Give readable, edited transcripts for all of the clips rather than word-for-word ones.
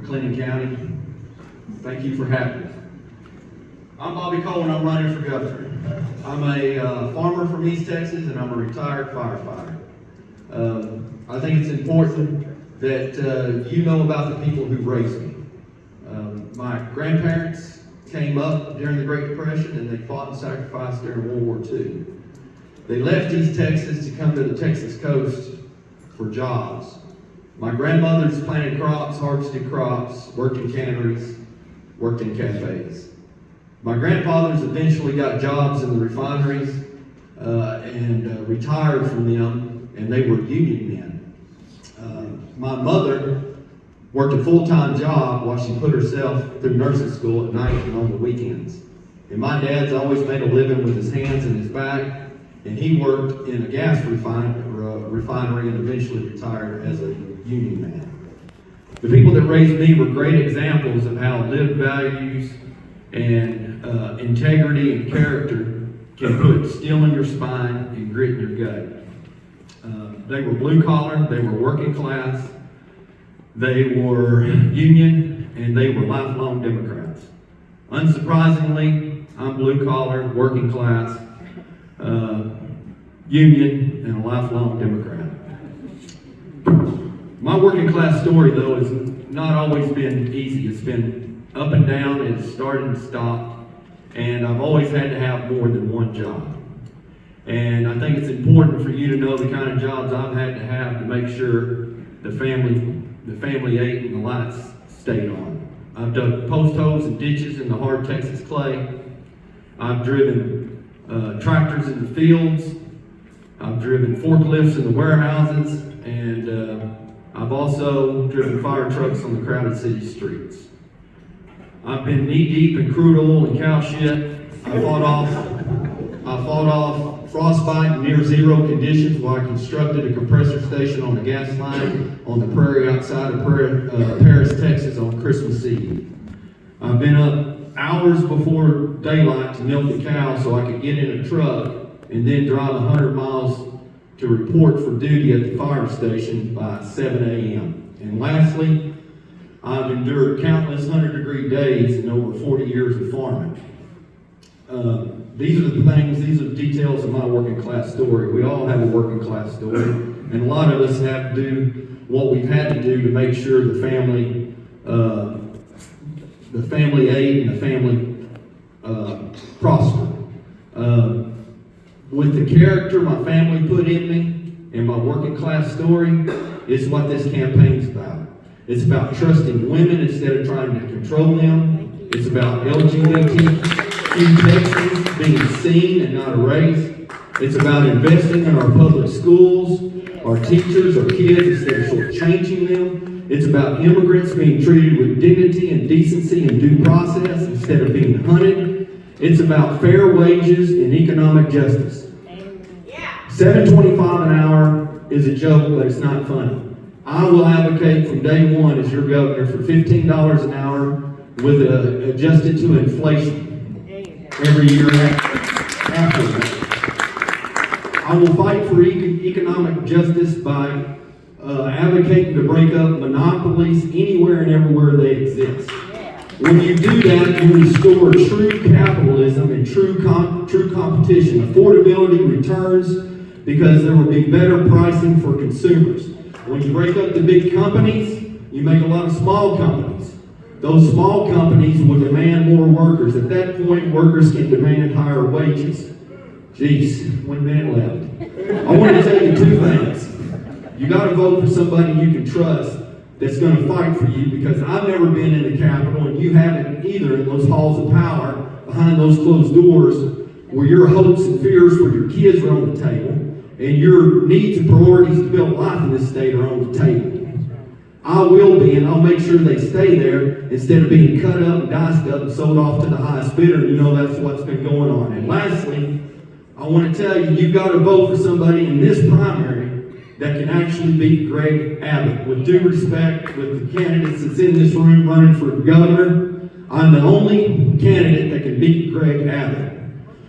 Clinton County. Thank you for having me. I'm Bobby Cole and I'm running for governor. I'm a farmer from East Texas and I'm a retired firefighter. I think it's important that you know about the people who raised me. My grandparents came up during the Great Depression and they fought and sacrificed during World War II. They left East Texas to come to the Texas coast for jobs. My grandmothers planted crops, harvested crops, worked in canneries, worked in cafes. My grandfathers eventually got jobs in the refineries and retired from them, and they were union men. My mother worked a full-time job while she put herself through nursing school at night and on the weekends. And my dad's always made a living with his hands and his back, and he worked in a gas refinery and eventually retired as a union man. The people that raised me were great examples of how lived values and integrity and character can put steel in your spine and grit in your gut. They were blue collar, they were working class, they were union, and they were lifelong Democrats. Unsurprisingly, I'm blue collar, working class, union, and a lifelong Democrat. My working class story, though, has not always been easy. It's been up and down, it's started and stopped, and I've always had to have more than one job. And I think it's important for you to know the kind of jobs I've had to make sure the family ate and the lights stayed on. I've dug post holes and ditches in the hard Texas clay. I've driven tractors in the fields. I've driven forklifts in the warehouses, and I've also driven fire trucks on the crowded city streets. I've been knee-deep in crude oil and cow shit. I fought off frostbite in near-zero conditions while I constructed a compressor station on the gas line on the prairie outside of Paris, Texas on Christmas Eve. I've been up hours before daylight to milk the cow so I could get in a truck and then drive 100 miles to report for duty at the fire station by 7 a.m. And lastly, I've endured countless 100-degree days and over 40 years of farming. These are the details of my working class story. We all have a working class story, and a lot of us have to do what we've had to do to make sure the family ate and the family prospered. With the character my family put in me and my working class story is what this campaign's about. It's about trusting women instead of trying to control them. It's about LGBTQ Texans being seen and not erased. It's about investing in our public schools, our teachers, our kids instead of shortchanging them. It's about immigrants being treated with dignity and decency and due process instead of being hunted. It's about fair wages and economic justice. $7.25 an hour is a joke, but it's not funny. I will advocate from day one as your governor for $15 an hour with adjusted to inflation every year after that. I will fight for economic justice by advocating to break up monopolies anywhere and everywhere they exist. When you do that, you restore true capitalism and true competition. Affordability returns because there will be better pricing for consumers. When you break up the big companies, you make a lot of small companies. Those small companies will demand more workers. At that point, workers can demand higher wages. Jeez, 1 minute left. I want to tell you two things. You got to vote for somebody you can trust that's going to fight for you, because I've never been in the Capitol, and you haven't either, in those halls of power, behind those closed doors, where your hopes and fears for your kids are on the table, and your needs and priorities to build life in this state are on the table. I will be, and I'll make sure they stay there instead of being cut up and diced up and sold off to the highest bidder. You know that's what's been going on. And lastly, I want to tell you, you've got to vote for somebody in this primary that can actually beat Greg Abbott. With due respect, with the candidates that's in this room running for governor, I'm the only candidate that can beat Greg Abbott.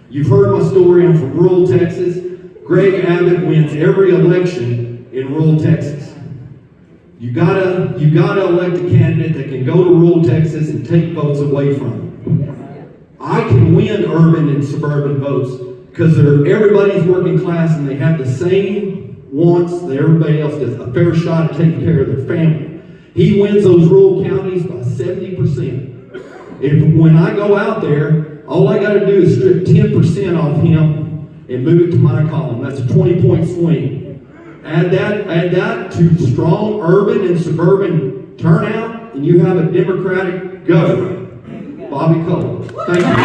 You've heard my story. I'm from rural Texas. Greg Abbott wins every election in rural Texas. You gotta elect a candidate that can go Texas and take votes away from them. I can win urban and suburban votes because everybody's working class and they have the same wants that everybody else does, a fair shot at taking care of their family. He wins those rural counties by 70%. When I go out there, all I got to do is strip 10% off him and move it to my column. That's a 20-point swing. Add that to strong urban and suburban turnout, and you have a Democratic governor. Bobby Cole. Thank you.